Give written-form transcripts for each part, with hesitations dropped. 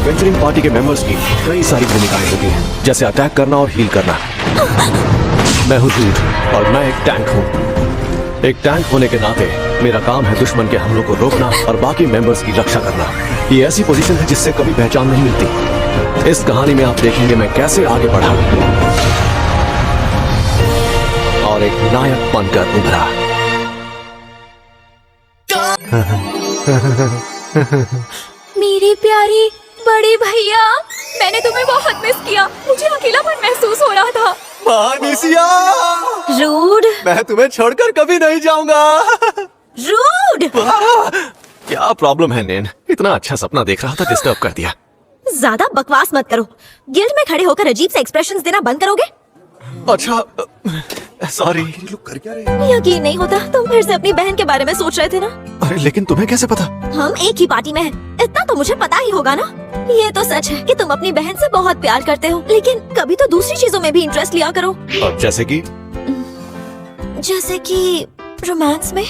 Adventuring party के members की कई सारी भूमिकाएं होती हैं, जैसे अटैक करना और हील करना। मैं हूँ रूड और मैं एक टैंक हूँ। एक टैंक होने के नाते मेरा काम है दुश्मन के हमलों को रोकना और बाकी मेंबर्स की रक्षा करना। ये ऐसी पोजीशन है जिससे कभी पहचान नहीं मिलती। इस कहानी में आप देखेंगे मैं कैसे आगे बढ़ा और एक नायक बनकर उभरा। मेरी प्यारी बड़ी भैया, मैंने तुम्हें बहुत मिस किया। मुझे अकेलापन महसूस हो रहा था। मानिसिया, रूड, मैं तुम्हें छोड़कर कभी नहीं जाऊंगा। रूड। क्या प्रॉब्लम है नैन? इतना अच्छा सपना देख रहा था, डिस्टर्ब कर दिया। ज्यादा बकवास मत करो। गिल्ड में खड़े होकर अजीब से एक्सप्रेशंस देना बंद करोगे? अच्छा, सॉरी। कर क्या रहे? यकीन नहीं होता, तुम फिर से अपनी बहन के बारे में सोच रहे थे ना? अरे लेकिन तुम्हें कैसे पता? हम एक ही पार्टी में हैं, इतना तो मुझे पता ही होगा ना। ये तो सच है कि तुम अपनी बहन से बहुत प्यार करते हो, लेकिन कभी तो दूसरी चीजों में भी इंटरेस्ट लिया करो। और जैसे कि रोमांस में।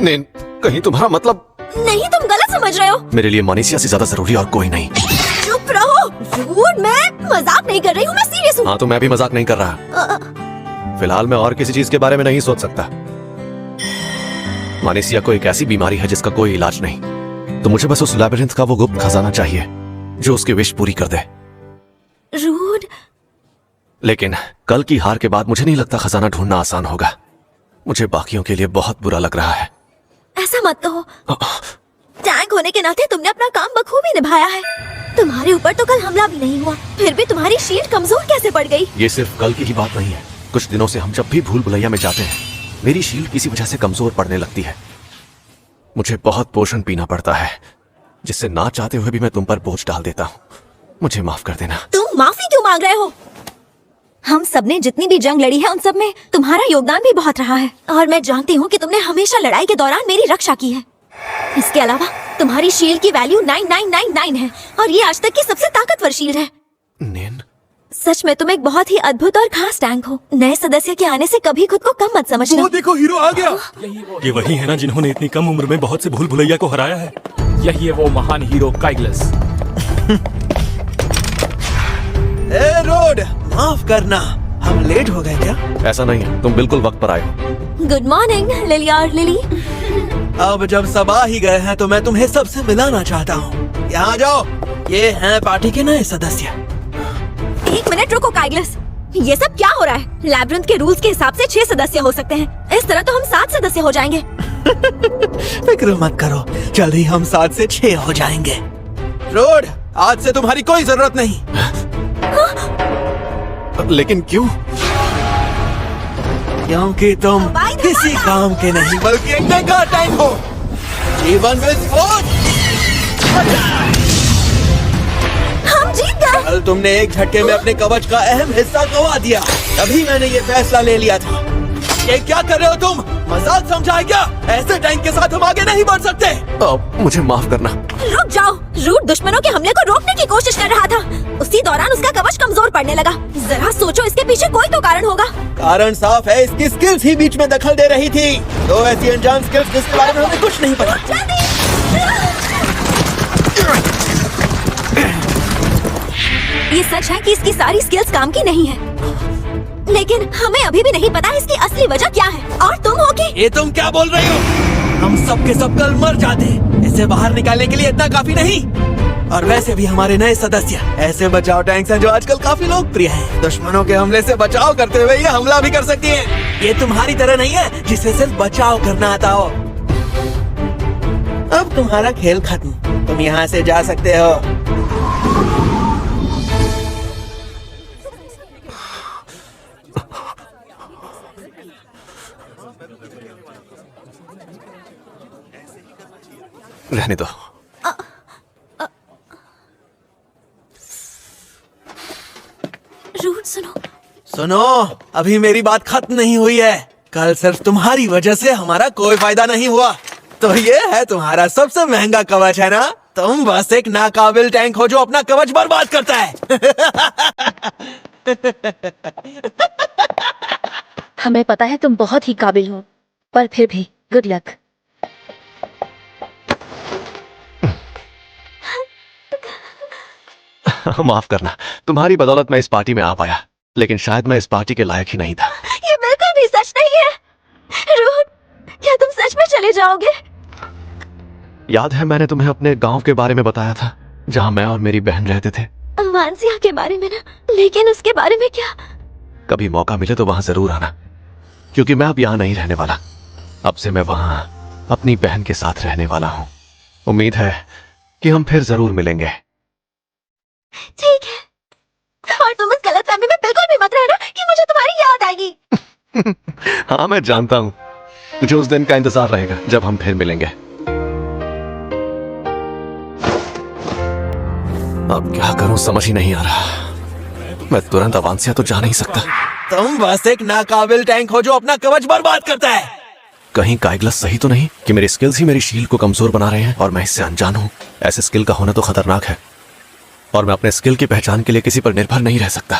नैन, कहीं तुम्हारा मतलब? नहीं, तुम गलत समझ रहे हो। मेरे लिए मानिसिया से ज्यादा जरूरी और कोई नहीं। चुप रहो रूड, मैं मजाक नहीं कर रही हूँ, मैं सीरियस हूँ। हाँ तो मैं भी मजाक नहीं कर रहा। फिलहाल मैं और किसी चीज के बारे में नहीं सोच सकता। मानिसिया को एक ऐसी बीमारी है जिसका कोई इलाज नहीं, तो मुझे बस उस लैबिरिंथ का वो गुप्त खजाना चाहिए जो उसकी विश पूरी कर दे। रूड, लेकिन कल की हार के बाद मुझे नहीं लगता खजाना ढूंढना आसान होगा। मुझे बाकियों के लिए बहुत बुरा लग रहा है। ऐसा मत कहो। टैंक होने के नाते तुमने अपना काम बखूबी निभाया है। तुम्हारे ऊपर तो कल हमला भी नहीं हुआ, फिर भी तुम्हारी शील्ड कमजोर कैसे पड़ गई? ये सिर्फ कल की ही बात नहीं है। कुछ दिनों से हम जब भी भूल भुलैया में जाते हैं, मेरी शील्ड किसी वजह से कमजोर पड़ने लगती है। मुझे बहुत पोषण पीना पड़ता है, जिससे ना चाहते हुए भी मैं तुम पर बोझ डाल देता हूँ। मुझे माफ कर देना। तुम माफी क्यों मांग रहे हो? हम सबने जितनी भी जंग लड़ी है उन सब में तुम्हारा योगदान भी बहुत रहा है, और मैं जानती हूँ कि तुमने हमेशा लड़ाई के दौरान मेरी रक्षा की है। इसके अलावा तुम्हारी शील्ड की वैल्यू 9999 है, और ये आज तक की सबसे ताकतवर शील्ड है। नैन, सच में तुम एक बहुत ही अद्भुत और खास टैंक हो। नए सदस्य के आने से कभी खुद को कम मत समझना। वो देखो, हीरो आ गया। ये वही है ना जिन्होंने इतनी कम उम्र में बहुत से भूल भुलैया को हराया है। यही है वो महान हीरो काइग्लस। ए रोड, माफ करना, हम लेट हो गए क्या? ऐसा नहीं है, तुम बिल्कुल वक्त पर आए हो। गुड मॉर्निंग लिली और लिली। अब जब सब आ ही गए हैं तो मैं तुम्हें सबसे मिलाना चाहता हूँ। यहाँ जाओ, ये हैं पार्टी के नए सदस्य। एक मिनट रुको काइग्लस, ये सब क्या हो रहा है? लैब्रिंथ के रूल्स के हिसाब से 6 सदस्य हो सकते हैं, इस तरह तो हम 7 सदस्य हो जाएंगे। फिक्र मत करो, जल्द ही हम 7 से 6 हो जाएंगे। रोड, आज से तुम्हारी कोई जरूरत नहीं। लेकिन क्यों? क्योंकि तुम किसी काम के नहीं बल्कि एक बेकार टाइम हो। जीवन में सोच। हम जीत गए। कल तुमने एक झटके में अपने कवच का अहम हिस्सा गवा दिया, तभी मैंने ये फैसला ले लिया था। ये क्या कर रहे हो तुम? मजाक समझा है क्या? ऐसे टैंक के साथ हम आगे नहीं बढ़ सकते। मुझे माफ करना। रुक जाओ, रूट दुश्मनों के हमले को रोकने की कोशिश कर रहा था। उसी दौरान उसका कवच कमजोर पड़ने लगा। जरा सोचो, इसके पीछे कोई तो कारण होगा। कारण साफ है, इसकी स्किल्स ही बीच में दखल दे रही थी। दो ऐसी अनजान स्किल्स जिसके बारे में हमें कुछ नहीं पता। ये सच है कि इसकी सारी स्किल्स काम की नहीं है, लेकिन हमें अभी भी नहीं पता इसकी असली वजह क्या है। और तुम हो कि ये तुम क्या बोल रही हो? हम सब के सब कल मर जाते। इसे बाहर निकालने के लिए इतना काफी नहीं। और वैसे भी हमारे नए सदस्य ऐसे बचाव टैंक्स हैं जो आजकल काफी लोकप्रिय हैं। दुश्मनों के हमले से बचाव करते हुए ये हमला भी कर सकती हैं। ये तुम्हारी तरह नहीं है जिसे सिर्फ बचाव करना आता हो। अब तुम्हारा खेल खत्म, तुम यहाँ से जा सकते हो। रहने दो। रूट सुनो। सुनो, अभी मेरी बात खत्म नहीं हुई है। कल सिर्फ तुम्हारी वजह से हमारा कोई फायदा नहीं हुआ, तो ये है तुम्हारा सबसे महंगा कवच, है ना? तुम बस एक नाकाबिल टैंक हो जो अपना कवच बर्बाद करता है। हमें पता है तुम बहुत ही काबिल हो, पर फिर भी गुड लक। माफ करना, तुम्हारी बदौलत मैं इस पार्टी में आ पाया, लेकिन शायद मैं इस पार्टी के लायक ही नहीं था। ये बिल्कुल भी सच नहीं है। रोहन, क्या तुम सच में चले जाओगे? याद है मैंने तुम्हें अपने गांव के बारे में बताया था, जहां मैं और मेरी बहन रहते थे। मानसिया के बारे में ना, लेकिन उसके बारे में क्या? कभी मौका मिले तो वहां जरूर आना, क्योंकि मैं अब यहाँ नहीं रहने वाला। अब से मैं वहां अपनी बहन के साथ रहने वाला हूँ। उम्मीद है कि हम फिर जरूर मिलेंगे। ठीक है, और तुम इस गलतफहमी में बिल्कुल भी मत रहना कि मुझे तुम्हारी याद आएगी। हाँ, मैं जानता हूँ। मुझे उस दिन का इंतजार रहेगा जब हम फिर मिलेंगे। अब क्या करूं समझ ही नहीं आ रहा। मैं तुरंत अवांसिया तो जा नहीं सकता। तुम बस एक नाकाबिल टैंक हो जो अपना कवच बर्बाद करता है। कहीं काइग्लस सही तो नहीं कि मेरे स्किल्स ही मेरी शील्ड को कमजोर बना रहे हैं और मैं इससे अनजान हूं। ऐसे स्किल का होना तो खतरनाक है, और मैं अपने स्किल की पहचान के लिए किसी पर निर्भर नहीं रह सकता।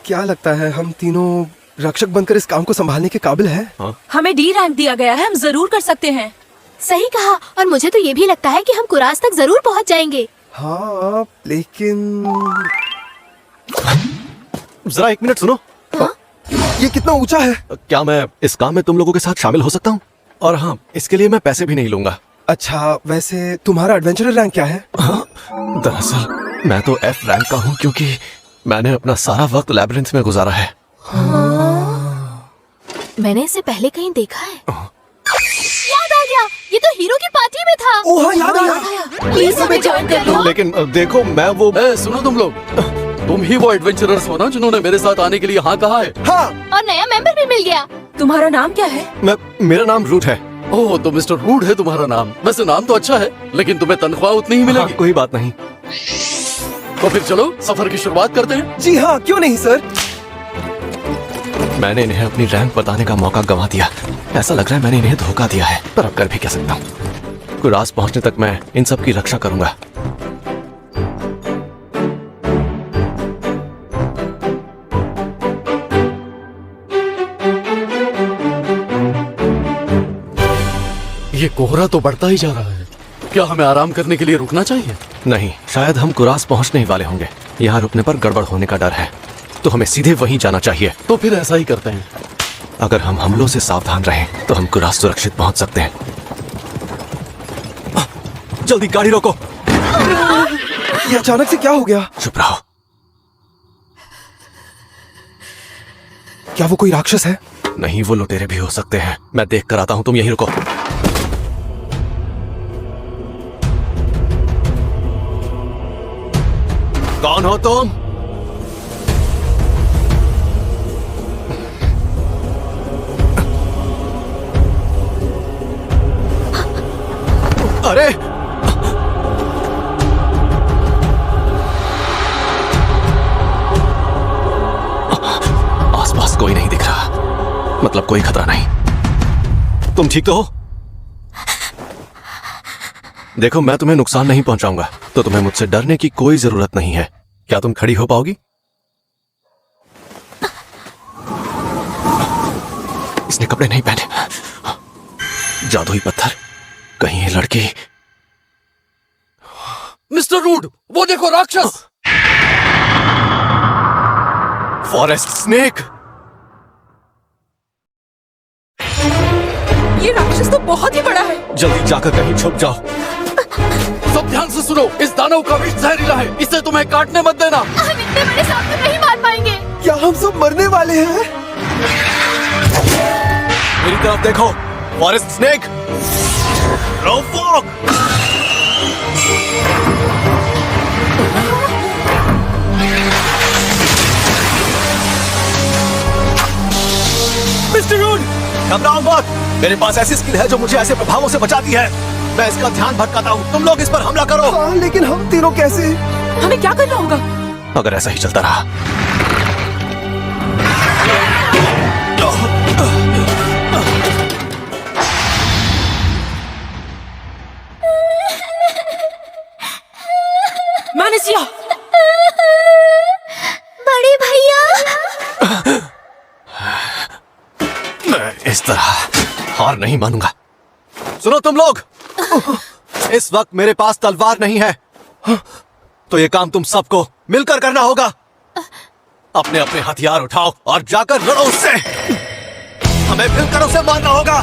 क्या लगता है हम तीनों रक्षक बनकर इस काम को संभालने के काबिल हैं? हमें डी रैंक दिया गया है, हम जरूर कर सकते हैं। सही कहा, और मुझे तो ये भी लगता है कि हम कुरास तक जरूर पहुंच जाएंगे। हाँ, लेकिन जरा एक मिनट सुनो। ये कितना ऊंचा है? क्या मैं इस काम में तुम लोगों के साथ शामिल हो सकता हूँ? और हाँ, इसके लिए मैं पैसे भी नहीं लूंगा। अच्छा, वैसे तुम्हारा एडवेंचरर रैंक क्या है? दरअसल मैं तो F रैंक का हूँ, क्योंकि मैंने अपना सारा वक्त लैबिरिंथ में गुजारा है। मैंने इसे पहले कहीं देखा है। याद आ गया, ये तो हीरो की पार्टी में था। ओह हाँ, याद आया। प्लीज हमें ज्वाइन कर लो। लेकिन देखो, मैं वो सुनो तुम लोग, तुम ही वो एडवेंचरर्स हो ना जिन्होंने मेरे साथ आने के लिए हाँ कहा है? हाँ, और नया मेंबर भी मिल गया। तुम्हारा नाम क्या है? मेरा नाम रूट है। ओह, तो मिस्टर रूड है तुम्हारा नाम। वैसे नाम तो अच्छा है, लेकिन तुम्हें तनख्वाह उतनी ही मिलेगी। हाँ, कोई बात नहीं। तो फिर चलो सफर की शुरुआत करते हैं। जी हाँ, क्यों नहीं सर। मैंने इन्हें अपनी रैंक बताने का मौका गंवा दिया। ऐसा लग रहा है मैंने इन्हें धोखा दिया है, पर अब कर भी क्या सकता हूँ। कुरास पहुंचने तक मैं इन सब की रक्षा करूंगा। ये कोहरा तो बढ़ता ही जा रहा है। क्या हमें आराम करने के लिए रुकना चाहिए? नहीं, शायद हम कुरास पहुंचने ही वाले होंगे। यहाँ रुकने पर गड़बड़ होने का डर है, तो हमें सीधे वहीं जाना चाहिए। तो फिर ऐसा ही करते हैं। अगर हम हमलों से सावधान रहें तो हम कुरास सुरक्षित पहुंच सकते हैं। जल्दी गाड़ी रोको। ये अचानक से क्या हो गया? चुप रहो। क्या वो कोई राक्षस है? नहीं, वो लुटेरे भी हो सकते हैं। मैं देख कर आता हूं, तुम यहीं रुको। कौन हो तुम? अरे आसपास कोई नहीं दिख रहा, मतलब कोई खतरा नहीं। तुम ठीक तो हो? देखो, मैं तुम्हें नुकसान नहीं पहुंचाऊंगा, तो तुम्हें मुझसे डरने की कोई जरूरत नहीं है। क्या तुम खड़ी हो पाओगी? इसने कपड़े नहीं पहने। जादुई पत्थर, कहीं ये लड़की। मिस्टर रूड, वो देखो राक्षस। Forest snake. ये राक्षस तो बहुत ही बड़ा है। जल्दी जाकर कहीं छुप जाओ। सब ध्यान से सुनो, इस दानव का विष जहरीला है, इसे तुम्हें काटने मत देना। हम इतने बड़े सांप को नहीं मार पाएंगे। क्या हम सब मरने वाले हैं? मेरी तरफ देखो, फॉरेस्ट स्नेक। रोफोक। मिस्टर रूड, घबराओ मत। मेरे पास ऐसी स्किल है जो मुझे ऐसे प्रभावों से बचाती है। मैं इसका ध्यान भटकाता हूँ, तुम लोग इस पर हमला करो। हाँ, लेकिन हम तीनों कैसे? हमें क्या करना होगा? अगर ऐसा ही चलता रहा, मानसिया, बड़े भैया। मैं इस तरह हार नहीं मानूंगा। सुनो तुम लोग, इस वक्त मेरे पास तलवार नहीं है, तो ये काम तुम सबको मिलकर करना होगा। अपने अपने हथियार उठाओ और जाकर लड़ो उससे। हमें मिलकर उसे मारना होगा।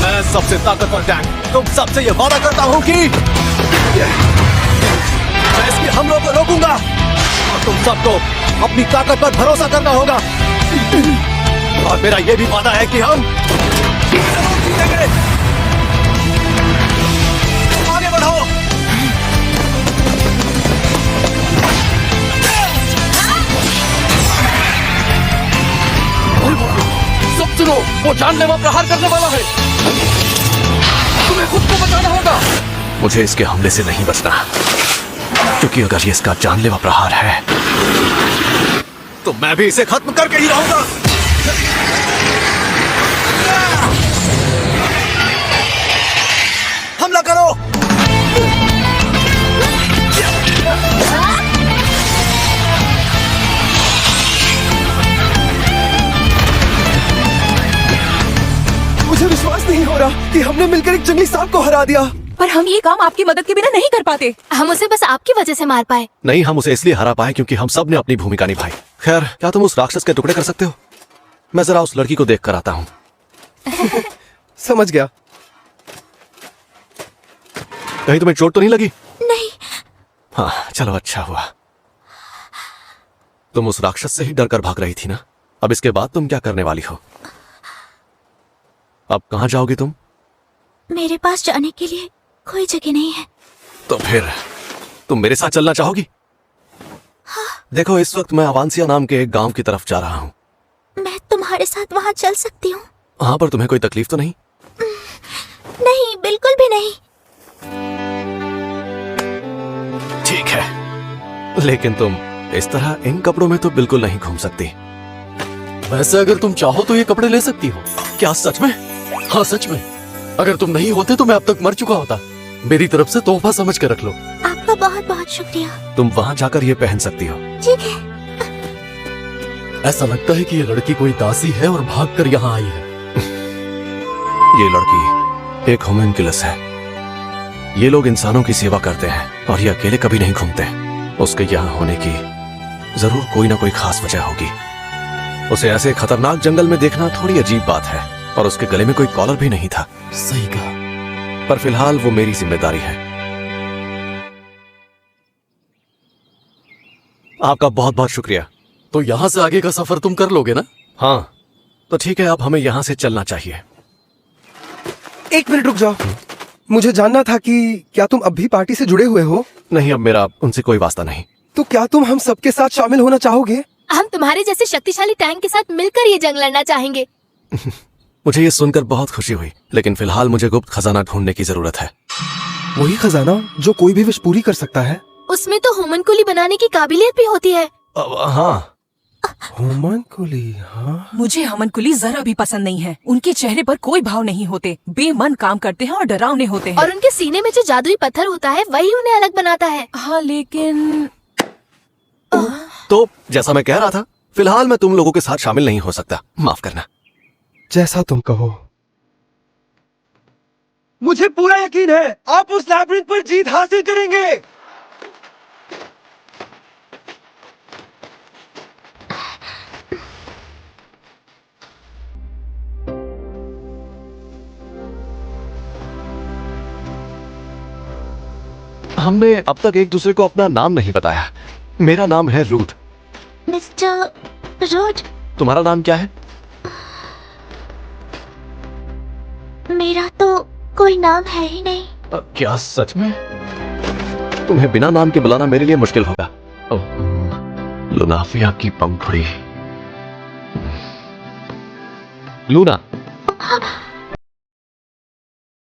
मैं सबसे ताकतवर टैंक तुम सबसे ये वादा करता हूं कि मैं इसके हमलों को रोकूंगा और तुम सबको अपनी ताकत पर भरोसा करना होगा। और मेरा ये भी वादा है कि हम जरूर जीतेंगे। आगे बढ़ो। सब सुनो, वो जानलेवा प्रहार करने वाला है। तुम्हें खुद को बचाना होगा। मुझे इसके हमले से नहीं बचना, क्योंकि अगर ये इसका जानलेवा प्रहार है तो मैं भी इसे खत्म करके ही रहूंगा। हमला करो। मुझे विश्वास नहीं हो रहा कि हमने मिलकर एक जंगली सांप को हरा दिया। पर हम ये काम आपकी मदद के बिना नहीं कर पाते। हम उसे बस आपकी वजह से मार पाए। नहीं, हम उसे इसलिए हरा पाए क्योंकि हम सब ने अपनी भूमिका निभाई। खैर, क्या तुम उस राक्षस के टुकड़े कर सकते हो? मैं जरा उस लड़की को देख कर आता हूँ। समझ गया। कहीं तुम्हें चोट तो नहीं लगी? नहीं। हाँ, चलो अच्छा हुआ। तुम उस राक्षस से ही डर कर भाग रही थी ना? अब इसके बाद तुम क्या करने वाली हो? अब कहाँ जाओगी तुम? मेरे पास जाने के लिए कोई जगह नहीं है। तो फिर तुम मेरे साथ चलना चाहोगी? देखो, इस वक्त मैं अवांसिया नाम के एक गांव की तरफ जा रहा हूँ। मैं तुम्हारे साथ वहाँ चल सकती हूँ? वहां पर तुम्हें कोई तकलीफ तो नहीं? नहीं, बिल्कुल भी नहीं। ठीक है, लेकिन तुम इस तरह इन कपड़ों में तो बिल्कुल नहीं घूम सकती। वैसे अगर तुम चाहो तो ये कपड़े ले सकती हो। क्या सच में? हाँ, सच में। अगर तुम नहीं होते तो मैं अब तक मर चुका होता। मेरी तरफ से तोहफा समझ कर रख लो। आपका बहुत बहुत शुक्रिया। तुम वहां जाकर ये पहन सकती हो। ठीक है। ऐसा लगता है कि ये लड़की कोई दासी है और भागकर यहाँ आई है। ये लड़की एक होम्यूनकुलस है। ये लोग इंसानों की सेवा करते हैं और ये अकेले कभी नहीं घूमते। उसके यहाँ होने की जरूर कोई ना कोई खास वजह होगी। उसे ऐसे खतरनाक जंगल में देखना थोड़ी अजीब बात है, और उसके गले में कोई कॉलर भी नहीं था। सही कहा। पर फिलहाल वो मेरी जिम्मेदारी है। आपका बहुत बहुत शुक्रिया। तो यहाँ से आगे का सफर तुम कर लोगे ना? हाँ, तो ठीक है, अब हमें यहाँ से चलना चाहिए। एक मिनट रुक जाओ। मुझे जानना था कि क्या तुम अब भी पार्टी से जुड़े हुए हो? नहीं, अब मेरा उनसे कोई वास्ता नहीं। तो क्या तुम हम सबके साथ शामिल होना चाहोगे? हम तुम्हारे जैसे शक्तिशाली टैंक के साथ मिलकर ये जंग लड़ना चाहेंगे। मुझे ये सुनकर बहुत खुशी हुई, लेकिन फिलहाल मुझे गुप्त खजाना ढूंढने की जरूरत है। वही खजाना जो कोई भी विश पूरी कर सकता है। उसमें तो होमनकुली बनाने की काबिलियत भी होती है। हाँ। होमनकुली, हाँ। मुझे हमनकुली जरा भी पसंद नहीं है। उनके चेहरे पर कोई भाव नहीं होते, बेमन काम करते हैं और डरावने होते हैं। और उनके सीने में जो जादुई पत्थर होता है वही उन्हें अलग बनाता है। हाँ, लेकिन तो जैसा मैं कह रहा था, फिलहाल मैं तुम लोगों के साथ शामिल नहीं हो सकता। माफ करना। जैसा तुम कहो। मुझे पूरा यकीन है आप उस लैब्रिंथ पर जीत हासिल करेंगे। हमने अब तक एक दूसरे को अपना नाम नहीं बताया। मेरा नाम है रूथ। मिस्टर रोड, तुम्हारा नाम क्या है? मेरा तो कोई नाम है ही नहीं। क्या सच में? तुम्हें बिना नाम के बुलाना मेरे लिए मुश्किल होगा। लुनाफिया की पंखुड़ी। लूना।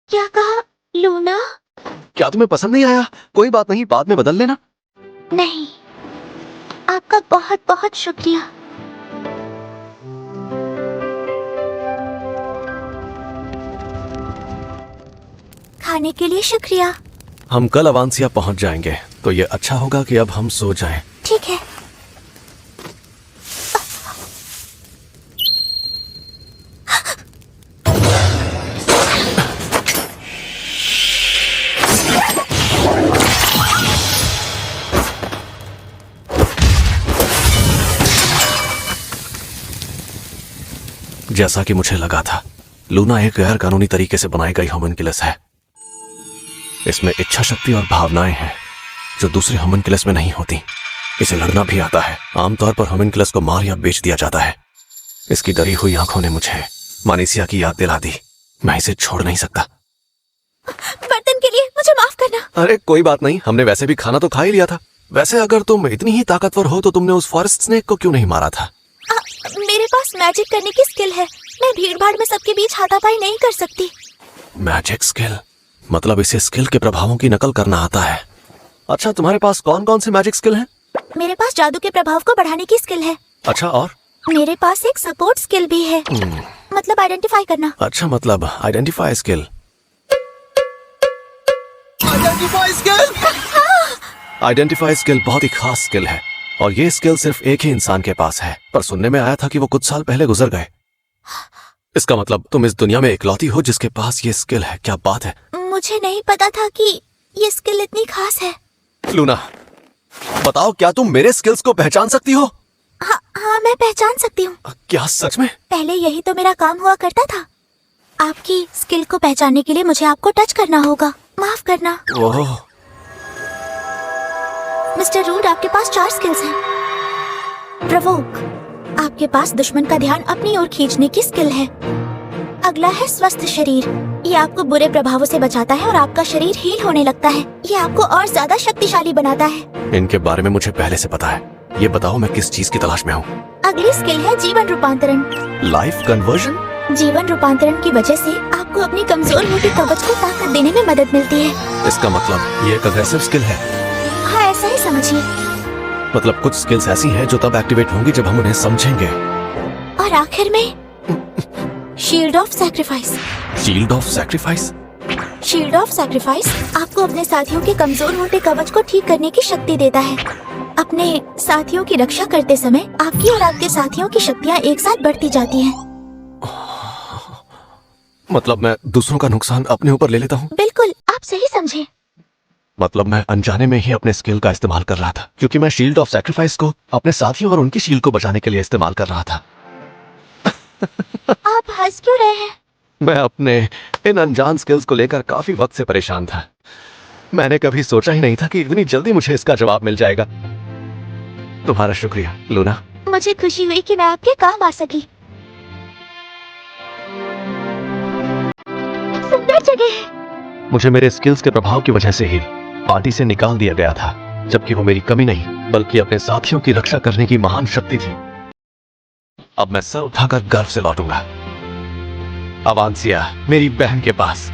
क्या कहा? लूना? क्या तुम्हें पसंद नहीं आया? कोई बात नहीं, बाद में बदल लेना। नहीं, आपका बहुत बहुत शुक्रिया। खाने के लिए शुक्रिया। हम कल अवांसिया पहुंच जाएंगे, तो ये अच्छा होगा कि अब हम सो जाएं। ठीक है। जैसा कि मुझे लगा था, लूना एक गैर कानूनी तरीके से बनाई गई होमनकिलस है। इसमें इच्छा शक्ति और भावनाएं हैं जो दूसरे होमनकिलस में नहीं होती। इसे लड़ना भी आता है। आमतौर पर होमनकिलस को मार या बेच दिया जाता है। इसकी डरी हुई आंखों ने मुझे मानिसिया की याद दिला दी। मैं इसे छोड़ नहीं सकता। बर्तन के लिए मुझे माफ करना। अरे कोई बात नहीं, हमने वैसे भी खाना तो खा ही लिया था। वैसे अगर तुम इतनी ही ताकतवर हो तो तुमने उस फॉरेस्ट स्नेक को क्यों नहीं मारा था? मेरे पास मैजिक करने की स्किल है। मैं भीड़ भाड़ में सबके बीच हाथापाई नहीं कर सकती। Magic skill? मतलब इसे स्किल के प्रभावों की नकल करना आता है। अच्छा, तुम्हारे पास कौन कौन से मैजिक स्किल हैं? मेरे पास जादू के प्रभाव को बढ़ाने की स्किल है। अच्छा, और? मेरे पास एक सपोर्ट स्किल भी है, मतलब आइडेंटिफाई करना। अच्छा, मतलब आइडेंटिफाई स्किल। आइडेंटिफाई स्किल बहुत ही खास स्किल है और ये स्किल सिर्फ एक ही इंसान के पास है, पर सुनने में आया था कि वो कुछ साल पहले गुजर गए। इसका मतलब तुम इस दुनिया में इकलौती हो जिसके पास ये स्किल है। क्या बात है। मुझे नहीं पता था कि ये स्किल इतनी खास है। लूना, बताओ, क्या तुम मेरे स्किल्स को पहचान सकती हो? हाँ, मैं पहचान सकती हूँ। क्या सच में? पहले यही तो मेरा काम हुआ करता था। आपकी स्किल को पहचानने के लिए मुझे आपको टच करना होगा। माफ करना। ओह, मिस्टर रूड, आपके पास 4 स्किल्स हैं। प्रवोक, आपके पास दुश्मन का ध्यान अपनी ओर खींचने की स्किल है। अगला है स्वस्थ शरीर। ये आपको बुरे प्रभावों से बचाता है और आपका शरीर हील होने लगता है। ये आपको और ज्यादा शक्तिशाली बनाता है। इनके बारे में मुझे पहले से पता है। ये बताओ, मैं किस चीज की तलाश में हूँ? अगली स्किल है जीवन रूपांतरण। Life conversion? जीवन रूपांतरण की वजह से आपको अपनी कमजोर मोटी कवच को ताकत देने में मदद मिलती है। इसका मतलब ये एक अग्रेसिव स्किल है? हाँ, ऐसा ही समझिए। मतलब कुछ स्किल्स ऐसी हैं जो तब एक्टिवेट होंगी जब हम उन्हें समझेंगे। और आखिर में shield of sacrifice. Shield of sacrifice? Shield of sacrifice आपको अपने साथियों के कमजोर मोटे कवच को ठीक करने की शक्ति देता है। अपने साथियों की रक्षा करते समय आपकी और आपके साथियों की शक्तियाँ एक साथ बढ़ती जाती हैं। मतलब मैं दूसरों का नुकसान अपने ऊपर ले लेता हूँ? बिल्कुल, आप सही समझे। मतलब मैं अनजाने में ही अपने स्किल का इस्तेमाल कर रहा था, क्योंकि मैं शील्ड ऑफ सैक्रिफाइस को अपने साथियों और उनकी शील्ड को बचाने के लिए इस्तेमाल कर रहा था। आप हंस क्यों रहे हैं? मैं अपने इन अनजान स्किल्स को लेकर काफी वक्त से परेशान था। मैंने कभी सोचा ही नहीं था कि इतनी जल्दी मुझे इसका जवाब मिल जाएगा। तुम्हारा शुक्रिया लूना। मुझे खुशी हुई कि मैं आपके काम आ सकी। सुंदर जगह है। मुझे मेरे स्किल्स के प्रभाव की वजह से ही पार्टी से निकाल दिया गया था, जबकि वो मेरी कमी नहीं बल्कि अपने साथियों की रक्षा करने की महान शक्ति थी। अब मैं सर उठाकर गर्व से लौटूंगा अवांसिया, मेरी बहन के पास।